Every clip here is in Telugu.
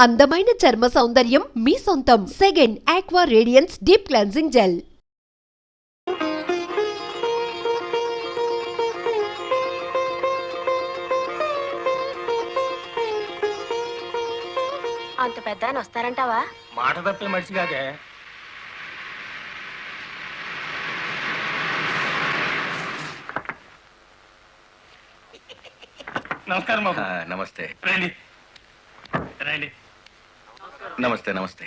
అందమైన చర్మ సౌందర్యం మీ సొంతం. Second aqua radiance deep cleansing gel. అంత పెద్ద ఆయన వస్తారంటావా? మాట తప్పే మనిషి కాదే. నమస్కారం బాబు. నమస్తే. రండి రండి. నమస్తే నమస్తే.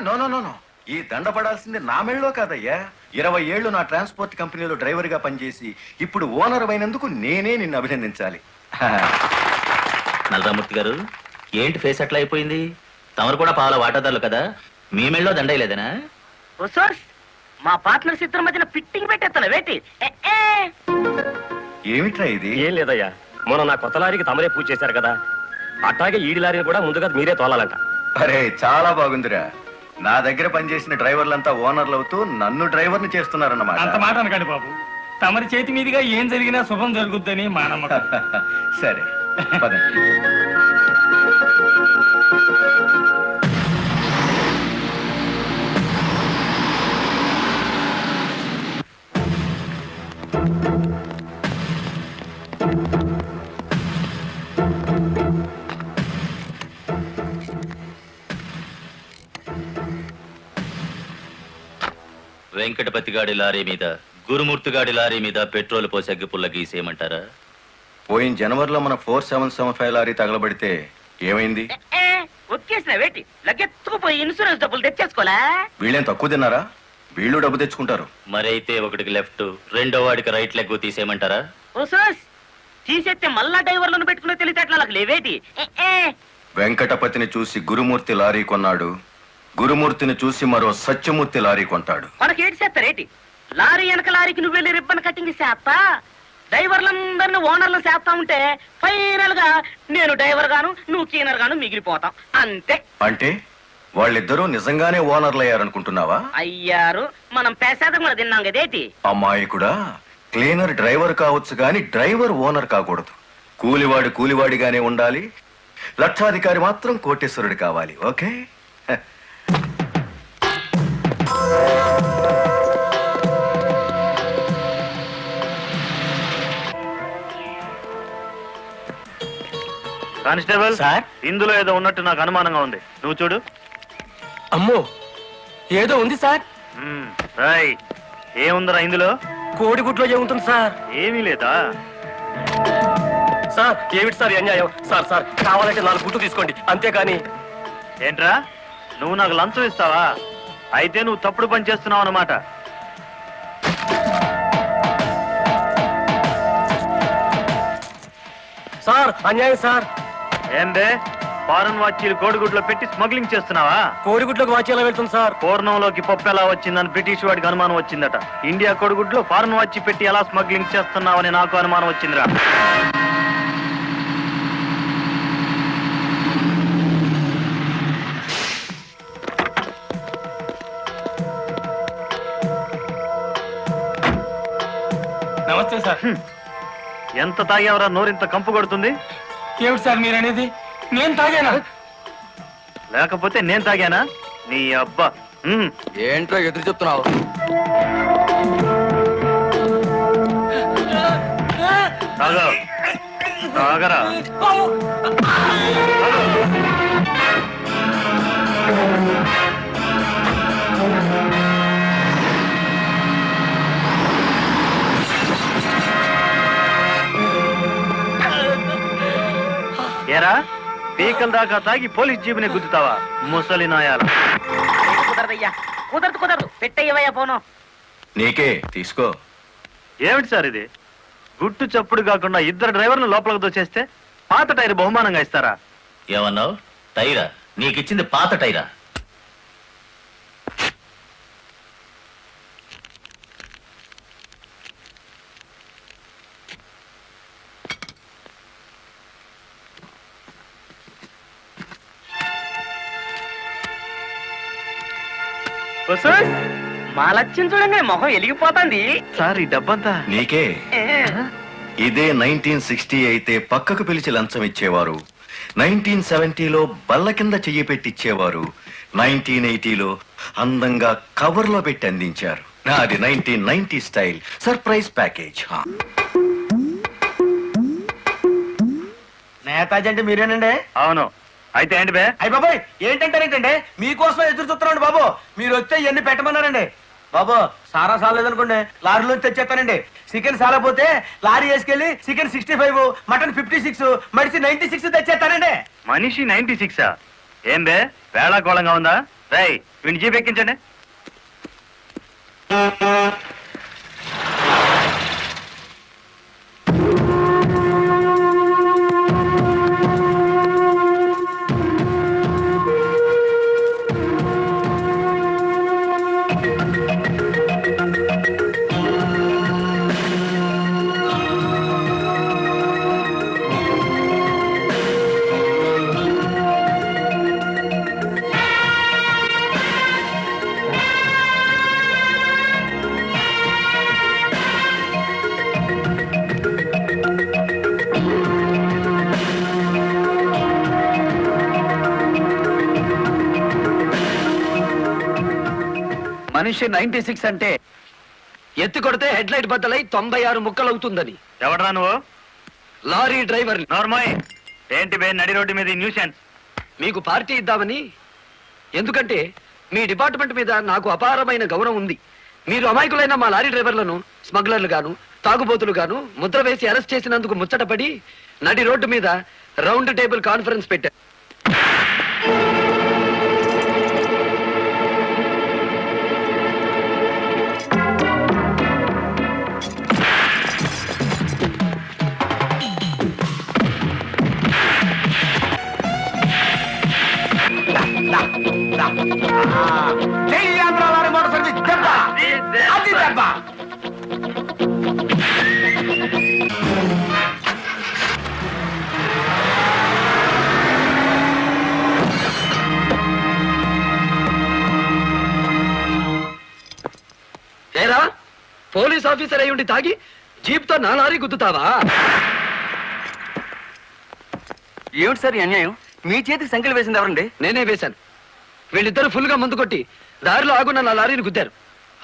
నో నో నో నో, ఈ దండ పడాల్సింది నా మెళ్ళలో కాదయ్యా. 20 ఏళ్ళు నా ట్రాన్స్పోర్ట్ కంపెనీలో డ్రైవర్ గా పనిచేసి ఇప్పుడు ఓనర్ అయినందుకు నేనే నిన్ను అభినందించాలి. నల్లరామూర్తి గారు, ఏంటి ఫేస్ అట్లా అయిపోయింది? తమరు కూడా పాల వాటాదారులు కదా, మీ మెళ్ళలో దండయలేదనా? మా పార్ట్నర్స్ ఇద్దరి మధ్యన ఫిట్టింగ్ పెట్టేస్తాను వేటి. ఏమిట్రా ఇది? ఏం లేదయ్యా, మొన్న నా కొత్త లారీకి తమరే పూజ చేశారు కదా, అట్లాగే ఈడి లారీని కూడా ముందుగా మీరే తోలాలంట. అరే చాలా బాగుందిరా. నా దగ్గర పనిచేసిన డ్రైవర్లంతా ఓనర్లు అవుతూ నన్ను డ్రైవర్ని చేస్తున్నారన్నమాట. అంత మాట అనకండి బాబు, తమరి చేతి మీదుగా ఏం జరిగినా శుభం జరుగుద్దని మా నమ్మకం. సరే పదండి. వెంకటపతి గాడి లారీ మీద, గురుమూర్తి గాడి లారీ మీద పెట్రోల్ పోసి అగ్గిపుల్ల గీసేయమంటారా? పోయిన జనవరిలో మన 4775 లారీ తగలబడితే ఏమైంది? ఒక్కేసిన వేటి లగ్గెత్తుకుపోయి ఇన్సూరెన్స్ డబ్బులు తెచ్చేసుకోలే. వీళ్ళేం తక్కువ తిన్నారా? వీళ్ళు డబ్బు తెచ్చుకుంటారు. మరైతే ఒకటికి లెఫ్ట్, రెండో వాడికి రైట్ లెగ్ తీసేయమంటారా? తీసేస్తే మళ్ళా డ్రైవర్లను పెట్టుకునే తెలివితేటలు నాకు లేవేటి. వెంకటపతిని చూసి గురుమూర్తి లారీ కొన్నాడు, గురుమూర్తిని చూసి మరో సత్యమూర్తి లారీ కొంటాడు. మనకేటి చేస్తారేటి? లారీ వెనక లారీకి నువ్వు వెళ్ళి రిబ్బన్ కటింగ్ చేస్తా, డ్రైవర్లందరినీ ఓనర్లు చేస్తా ఉంటే ఫైనల్ గా నేను డ్రైవర్ గాను నువ్వు క్లీనర్ గాను మిగిలిపోతాం అంతే. అంటే వాళ్ళిద్దరూ నిజంగానే ఓనర్లు అయ్యారనుకుంటున్నావా? అయ్యారు, మనం పేసాదం కూడా తిన్నాం కదేటి. అమ్మాయి కూడా క్లీనర్ డ్రైవర్ కావచ్చు గాని డ్రైవర్ ఓనర్ కాకూడదు. కూలివాడు కూలివాడిగానే ఉండాలి, లక్షాధికారి మాత్రం కోటేశ్వరుడు కావాలి. ఓకే? కానిస్టేబుల్ సార్, ఇందులో ఏదో ఉన్నట్టు నాకు అనుమానంగా ఉంది, నువ్వు చూడు. అమ్మో, ఏదో ఉంది సార్. ఏముందరా ఇందులో? కోడిగుడ్లో ఏముంటుంది సార్? ఏమీ లేదా సార్? ఏమిటి సార్ అన్యాయం? సార్ సార్ కావాలంటే 4 గుడ్లు తీసుకోండి, అంతేకాని. ఏంట్రా, నువ్వు నాకు లంచం ఇస్తావా? అయితే నువ్వు తప్పుడు పని చేస్తున్నావు అన్నమాట. సార్ అన్యాయం సార్. ఏందే, ఫారెన్ వాచీలు కోడిగుడ్లో పెట్టి స్మగ్లింగ్ చేస్తున్నావా? కోడిగుడ్లోకి వాచి ఎలా వెళ్తుంది సార్? పూర్ణంలోకి పప్పు ఎలా వచ్చిందని బ్రిటిష్ వాడికి అనుమానం వచ్చిందట. ఇండియా కోడిగుడ్లో ఫారెన్ వాచి పెట్టి ఎలా స్మగ్లింగ్ చేస్తున్నావని నాకు అనుమానం వచ్చిందిరా. నమస్తే సార్. ఎంత తాగేవరా నోరింత కంపు కొడుతుంది? ఏమిటి సార్ మీరు అనేది? నేను తాగానా? లేకపోతే నేను తాగానా? నీ అబ్బా. ఏంట్రా ఎదురు చెప్తున్నావు? తాగరా. ఏరా, పీకల దాకా తాగి పోలీస్ జీబుని గుద్దుతావా ముసలి నాయాల? కుదరదయ్యా, కుదరదు పెట్టయ్యవయ్యా పోను. నీకే తీసుకో. ఏమిటి సార్ ఇది? గుట్టు చప్పుడు కాకుండా ఇద్దరు డ్రైవర్లు లోపలికి దోచేస్తే పాత టైర్ బహుమానంగా ఇస్తారా? ఏమన్నావు? టైరా? నీకిచ్చింది పాత టైరా? మా లక్ష్యం చూడండి, మొహం వెలిగిపోతుంది. సార్ ఈ డబ్బంతా నీకే. ఇదే 1960 అయితే పక్కకు పిలిచి లంచం ఇచ్చేవారు. 1970లో బల్ల కింద చెయ్యి పెట్టిచ్చేవారు 1980లో అందంగా కవర్లో పెట్టి అందించారు. నాది 1990 స్టైల్ సర్ప్రైజ్ ప్యాకేజ్. నేతాజీ అంటే మీరేనండి? అవును. అయితే ఏంటి బే? అయ్య బాబాయ్ ఏంటంటారేంటండి, మీకోసం ఎదురు చూస్తున్నాండి బాబు. మీరు వస్తే ఇవన్నీ పెట్టమన్నారండి బాబు. సారా సాలేదనుకోండి లారీలోంచి తెచ్చేస్తానండి. చికెన్ సాలపోతే లారీ వేసుకెళ్ళి చికెన్ 65, మటన్ 56, మడిసి 96 తెచ్చేస్తానండి. మనిషి 96. ఏం బే వేళాకోళంగా ఉందా? రై వీడిని జీప్ ఎక్కించండి. మనిషి 96 అంటే ఎత్తి కొడితే హెడ్ లైట్ బద్దలై 96 ముక్కలవుతుందని. ఎవడరా నువ్వు? Lorry driver. నార్మల్. ఏంటి బే నడి రోడ్డు మీద న్యూసెన్స్? మీకు పార్టీ ఇద్దామని. ఎందుకంటే మీ డిపార్ట్మెంట్ మీద నాకు అపారమైన గౌరవం ఉంది. మీరు అమాయకులైన మా లారీ డ్రైవర్లను స్మగ్లర్లు గాను తాగుబోతులు గాను ముద్ర వేసి అరెస్ట్ చేసినందుకు ముచ్చటపడి నడి రోడ్డు మీద రౌండ్ టేబుల్ కాన్ఫరెన్స్ పెట్టారు. జై ఆంధ్ర లారీ మోటార్ సర్వీస్ దెబ్బ, అది దెబ్బ. ఏరా పోలీస్ ఆఫీసర్ అయి ఉండి తాగి జీప్ తో నా లారీ గుద్దుతావా? ఏమిటి సార్ ఈ అన్యాయం? మీ చేతికి సంఖ్యలు వేసింది ఎవరండి? నేనే వేశాను. వీళ్ళిద్దరూ ఫుల్ గా ముందు కొట్టి దారిలో ఆగున్న నా లారీని గుద్దారు.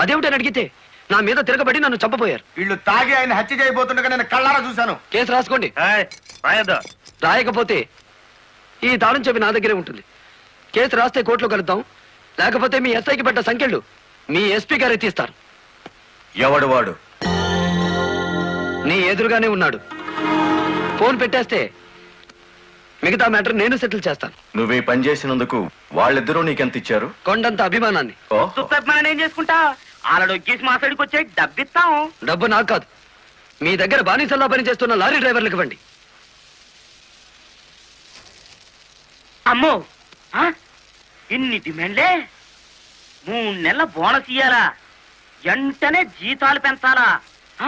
అదేమిటని అడిగితే నా మీద తిరగబడి నన్ను చంపపోయారు. వీళ్ళు తాగి ఆయన హత్య చేయబోతుండగా నేను కళ్ళారా చూశాను. కేసు రాసుకోండి. రాయద్దు. రాయకపోతే ఈ తాళం చెవి నా దగ్గరే ఉంటుంది. కేసు రాస్తే కోర్టులో కలుద్దాం, లేకపోతే మీ ఎస్ఐకి పడ్డ సంఖ్యలు మీ ఎస్పీ గారే తీస్తారు. ఎవడు వాడు? నీ ఎదురుగానే ఉన్నాడు. ఫోన్ పెట్టేస్తే మిగతా మ్యాటర్ నేను సెటిల్ చేస్తాను. నువ్వే పని చేసినందుకు వాళ్ళిద్దరూ నీకెంత ఇచ్చారు? కొండంత అభిమానాన్ని. మనం ఏం చేసుకుంటా ఆలడొక్కేసి మా సైడ్కి వచ్చే డబ్బిస్తాం. డబ్బు నాకు కాదు, మీ దగ్గర బానిసల్లా పనిచేస్తున్న లారీ డ్రైవర్లకు ఇవ్వండి. అమ్మో ఆ? ఇన్ని డిమాండ్లే. 3 నెలల బోనస్ ఇయ్యాలా, వెంటనే జీతాలు పెంచాలా, ఆ?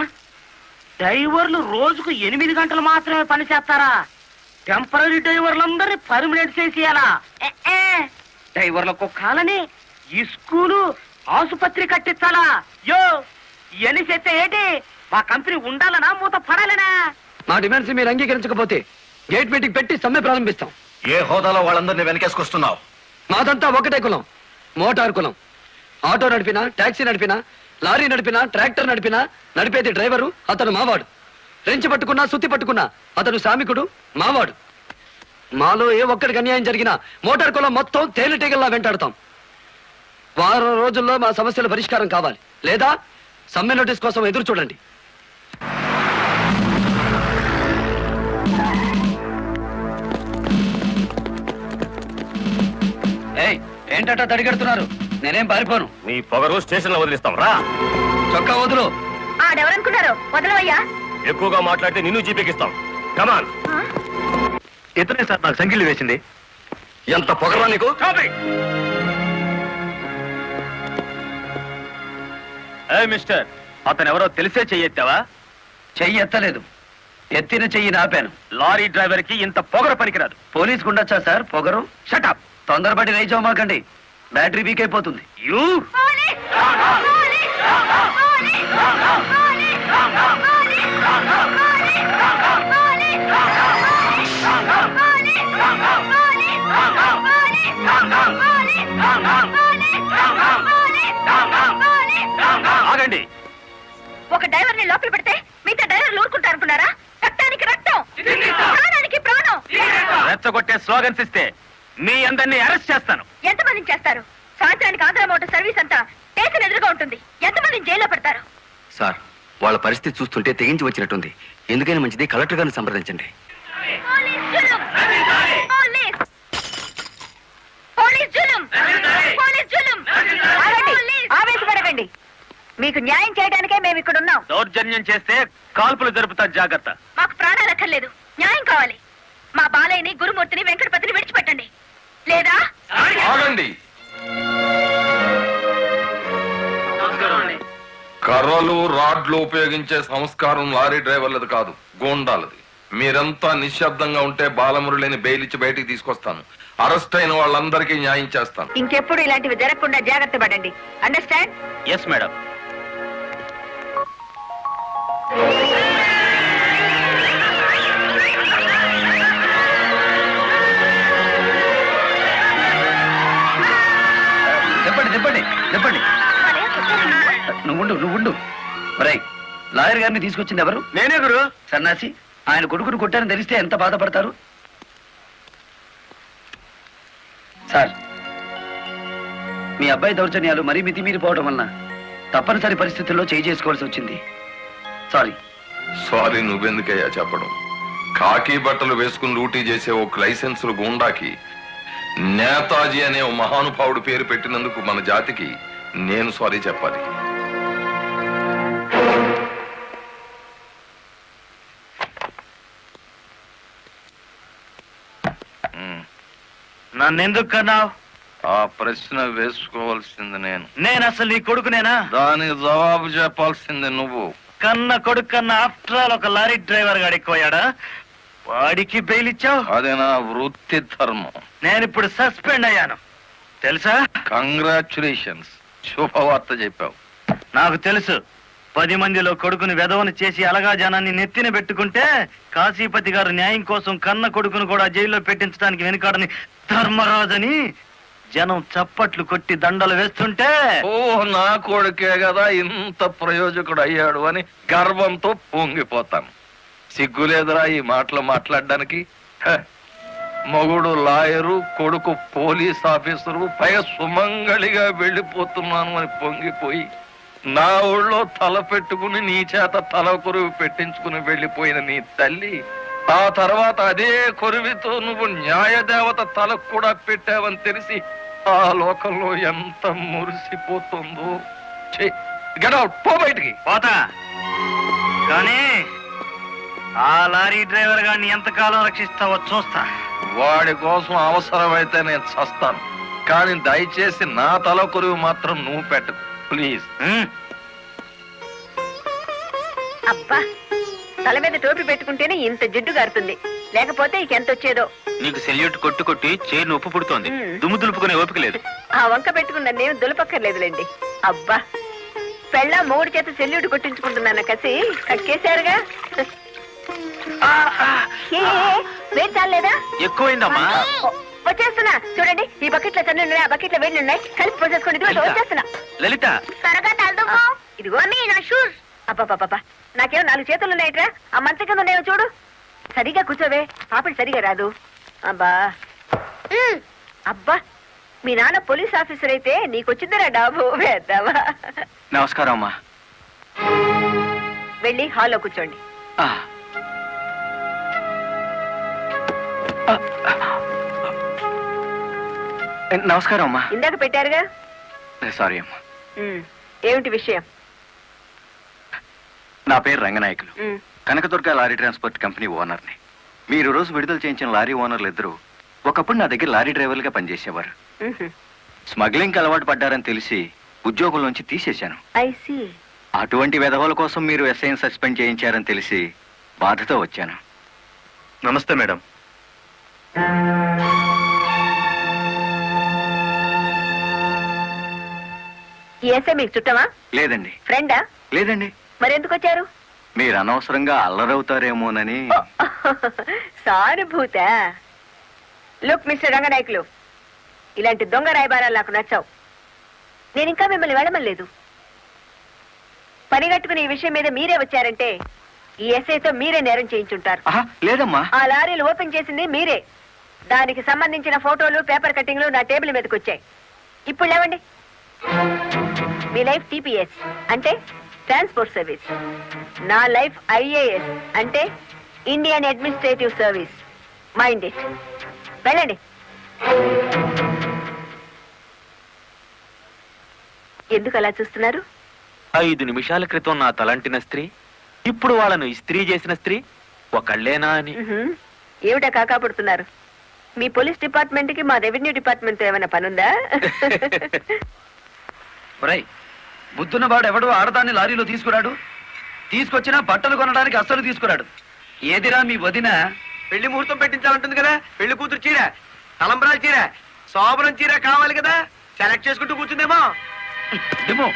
డ్రైవర్లు రోజుకు 8 గంటలు మాత్రమే పని చేస్తారా? టెంపరీ డ్రైవర్లందరినీ పర్మనెంట్ చేసేయాలా? డ్రైవర్లకు కాలని ఈ స్కూలు ఆసుపత్రి కట్టించాలా? యో ఇవన్నీ చేస్తే ఏంటి? మా కంపెనీ ఉండాలనా మూత పడాలనా? మా డిమాండ్స్ మీరు అంగీకరించకపోతే గేట్ మీటింగ్ పెట్టి సమ్మె ప్రారంభిస్తాం. ఏ హోదాలో వాళ్ళందరినీ వెనకేసుకొస్తున్నావు? మాదంతా ఒకటే కులం, మోటార్ కులం. ఆటో నడిపినా, టాక్సీ నడిపినా, లారీ నడిపినా, ట్రాక్టర్ నడిపినా నడిపేది డ్రైవరు, అతను మావాడు. రెంచి పట్టుకున్నా, సుత్తి పట్టుకున్నా అతను శ్రామికుడు, మావాడు. మాలో ఏ ఒక్కడికి అన్యాయం జరిగినా మోటార్ కులం మొత్తం తేలిటీగల్లా వెంటాడతాం. వారం రోజుల్లో మా సమస్యల పరిష్కారం కావాలి, లేదా సమ్మె నోటీస్ కోసం ఎదురు చూడండి. ఏంటట తడిగడుతున్నారు? నేనేం పారిపోను. నీ పొగరు స్టేషన్ లో వదిలిస్తాం రా. చొక్కా వదులు. ఆడెవరనుకున్నారు? వదలవయ్యా. ఎక్కువగా మాట్లాడితే నిన్ను జీపెక్కిస్తాం. కమాన్. ఇతనే సార్ నాకు సంఖ్యలు వేసింది. ఎంత పొగరా నీకు? మిస్టర్, అతను ఎవరో తెలిసే చెయ్యెత్తావా? చెయ్యి ఎత్తలేదు, ఎత్తిన చెయ్యి నాపాను. లారీ డ్రైవర్ కి ఇంత పొగర పనికిరాదు. పోలీస్ కుండొచ్చా సార్ పొగరు? షటప్. తొందరపడి రైచోమాకండి, బ్యాటరీ వీక్ అయిపోతుంది. యూ స్లోగన్స్ ఇస్తే మీ అందరినీ అరెస్ట్ చేస్తాను. ఎంతమందిని చేస్తారు? సాయంత్రానికి ఆంధ్ర మోటార్ సర్వీస్ అంతా స్టేషన్ ఎదురుగా ఉంటుంది. ఎంతమందిని జైల్లో పెడతారు? సార్, వాళ్ళ పరిస్థితి చూస్తుంటే తెగించి వచ్చినట్టుంది. ఎందుకైనా మంచిది కలెక్టర్ గారిని సంప్రదించండి. పోలీస్ జులుం! పోలీస్ జులుం! పోలీస్ జులుం! ఆగండి, ఆవేశపడకండి. మీకు న్యాయం చేయడానికే మేము ఇక్కడ ఉన్నాం. దౌర్జన్యం చేస్తే కాల్పులు జరుపుతా, జాగ్రత్త. మాకు ప్రాణాలు అక్కర్లేదు, న్యాయం కావాలి. మా బాలయ్యని, గురుమూర్తిని, వెంకటపతిని విడిచిపెట్టండి. లేదా ఆగండి. కర్రలు రాడ్లు ఉపయోగించే సంస్కారం లారీ డ్రైవర్లది కాదు, గోండాలది. మీరంతా నిశ్శబ్దంగా ఉంటే బాలమురళిని బెయిల్ ఇచ్చి బయటికి తీసుకొస్తాను. అరెస్ట్ అయిన వాళ్ళందరికీ న్యాయం చేస్తాను. ఇంకెప్పుడు ఇలాంటివి జరగకుండా జాగ్రత్త పడండి. అండర్స్టాండ్? Yes madam. చెప్పండి. నువ్వు లాయర్ గారిని తీసుకొచ్చింది ఎవరు? నేనే గురు. సన్నాసి, ఆయన కొడుకును కొట్టారని తెలిస్తే ఎంత బాధపడతారు? సార్, మీ అబ్బాయి దౌర్జన్యాలు మరీ మితిమీరిపోవడం వలన తప్పనిసరి పరిస్థితుల్లో చేయి చేసుకోవాల్సి వచ్చింది. సారీ నువ్వెందుకయ్యా చెప్పడం? కాకి బట్టలు వేసుకుని డ్యూటీ చేసే ఒక లైసెన్సులు గుండాకి నేతాజీ అనే ఓ మహానుభావుడు పేరు పెట్టినందుకు మన జాతికి నేను సారీ చెప్పాలి. నన్నెందుకు కన్నావు? ఆ ప్రశ్న వేసుకోవాల్సింది నేను అసలు నీ కొడుకునేనా? దానికి జవాబు చెప్పాల్సింది నువ్వు. కన్న కొడుకు కన్నా ఆఫ్టర్ ఆల్ ఒక లారీ డ్రైవర్ గాడు ఎక్కువయ్యాడా? వాడికి బెయిల్ ఇచ్చావు? అది నా వృత్తి ధర్మం. నేను ఇప్పుడు సస్పెండ్ అయ్యాను తెలుసా? కంగ్రాచులేషన్స్, శుభవార్త చెప్పావు. నాకు తెలుసు. 10 మందిలో కొడుకుని వెధవను చేసి అలగా జనాన్ని నెత్తిన పెట్టుకుంటే కాశీపతి గారు న్యాయం కోసం కన్న కొడుకును కూడా జైల్లో పెట్టించడానికి వెనుకాడని ధర్మరాజని జనం చప్పట్లు కొట్టి దండలు వేస్తుంటే, ఓ నా కొడుకే కదా ఇంత ప్రయోజకుడు అయ్యాడు అని గర్వంతో పొంగిపోతాను. సిగ్గులేదురా ఈ మాటలు మాట్లాడడానికి? మొగుడు లాయరు, కొడుకు పోలీస్ ఆఫీసరు, పైగా సుమంగళిగా వెళ్ళిపోతున్నాను అని పొంగిపోయి నా ఊళ్ళో తల పెట్టుకుని నీ చేత తల కొరువు పెట్టించుకుని వెళ్ళిపోయిన నీ తల్లి ఆ తర్వాత అదే కొరువితో నువ్వు న్యాయదేవత తలకు కూడా పెట్టావని తెలిసి ఆ లోకంలో ఎంత మురిసిపోతుందో. గెట్ అవుట్, పో బయటికి. పోతా. కానీ ఆ లారీ డ్రైవర్ గారిని ఎంతకాలం రక్షిస్తావో చూస్తా. వాడి కోసం అవసరమైతే నేను చస్తాను, కానీ దయచేసి నా తల కొరువు మాత్రం నువ్వు పెట్టకు ప్లీజ్. అబ్బా, తల మీద టోపీ పెట్టుకుంటేనే ఇంత జిడ్డు గారుతుంది, లేకపోతే ఇంకెంత వచ్చేదో. నీకు సెల్యూట్ కొట్టు కొట్టి చేరు ఉప్పు పుడుతోంది. దుమ్ము దులుపుకునే ఓపిక లేదు. ఆ వంక పెట్టుకున్న నేను దులపక్కర్లేదులేండి. అబ్బా, పెళ్ళ మూడు చేత సెల్యూట్ కొట్టించుకుంటున్నాను కసి కక్కేశారుగా. వేడి చాలేదా? ఎక్కువైందమ్మా. వచ్చేస్తున్నా చూడండి. ఈ బకెట్ లో తన్ను ఉన్నాయి, ఆ బకెట్ లో వేడి ఉన్నాయి, కలిపి పోసేసుకోండి. ఇదిగో వచ్చేస్తున్నా. లలిత, త్వరగా తలదుకో. ఇదిగో మీ నా షూస్. అబ్బాబాబా, నాకేమో 4 చేతులు ఉన్నాయట్రా. ఆ మంచం కింద నేను చూడు. సరిగా కూర్చోవే, పాపడి సరిగా రాదు. అబ్బా అబ్బా, మీ నాన్న పోలీస్ ఆఫీసర్ అయితే నీకొచ్చిందిరా డాబు వేద్దావా. నమస్కారం అమ్మా. వెళ్ళి హాల్లో కూర్చోండి. నమస్కారం అమ్మా. ఇందాక పెట్టారుగా. సారీ అమ్మా. ఏమిటి విషయం? నా పేరు Ranganayakulu, Kanakadurga lorry transport company ఓనర్ని. మీరు రోజు విడుదల చేయించిన లారీ ఓనర్లు ఇద్దరు ఒకప్పుడు నా దగ్గర లారీ డ్రైవర్లుగా పనిచేసేవారు. స్మగ్లింగ్ అలవాటు పడ్డారని తెలిసి ఉద్యోగం నుంచి తీసేశాను. అటువంటి వెధవల కోసం మీరు ఎస్ఐని సస్పెండ్ చేయించారని తెలిసి బాధతో వచ్చాను. నమస్తే మేడం. ఈ ఎస్ఐ మీకు చుట్టమా? లేదండి. ఫ్రెండా? లేదండి. మరెందుకు వచ్చారు? మీరు అనవసరంగా అల్లరవుతారేమోనని. సానుభూత. లుక్ మిస్టర్ రంగనాయకులు, ఇలాంటి దొంగ రాయబారాలు నాకు నచ్చావు. నేను ఇంకా మిమ్మల్ని వెళ్ళమలేదు. పని కట్టుకుని ఈ విషయం మీద మీరే వచ్చారంటే ఈ ఎస్ఐతో మీరే నేరం చేయించుంటారు. లేదమ్మా. ఆ లారీలు ఓపెన్ చేసింది మీరే. దానికి సంబంధించిన ఫోటోలు పేపర్ కట్టింగ్లు నా టేబుల్ మీదకి వచ్చాయి. ఇప్పుడు లేవండి. మీ లైఫ్ టీపీఎస్ అంటే ట్రాన్స్పోర్ట్ సర్వీస్, నా లైఫ్ ఐఏఎస్ అంటే Indian administrative service. Mind it. వెళ్ళండి. ఎందుకు అలా చూస్తున్నారు? 5 నిమిషాల క్రితం నా తలంటిన స్త్రీ ఇప్పుడు వాళ్ళను ఇస్త్రీ చేసిన స్త్రీ ఒకళ్ళేనా అని. ఏమిటా కాకాపడుతున్నారు? మీ పోలీస్ డిపార్ట్మెంట్ కి మా రెవెన్యూ డిపార్ట్మెంట్ ఏమైనా పనుందా? ఒరేయ్, బుద్ధున్న వాడు ఎవడో ఆడదాన్ని లారీలో తీసుకురాడు, తీసుకొచ్చినా బట్టలు కొనడానికి అస్సలు తీసుకురాడు. ఏదిరా మీ వదిన? పెళ్లి ముహూర్తం పెట్టించాలంటుంది కదా, పెళ్లి కూతురు చీర, తలంబ్రాల చీర, శోభనం చీర కావాలి కదా, సెలెక్ట్ చేసుకుంటూ కూర్చుందేమో. ఏమో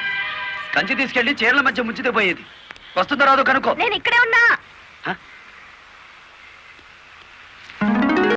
కంచి తీసుకెళ్లి చీరల మధ్య ముంచితే పోయేది. వస్తుందో రాదో కనుక్కో. నేను ఇక్కడే ఉన్నా.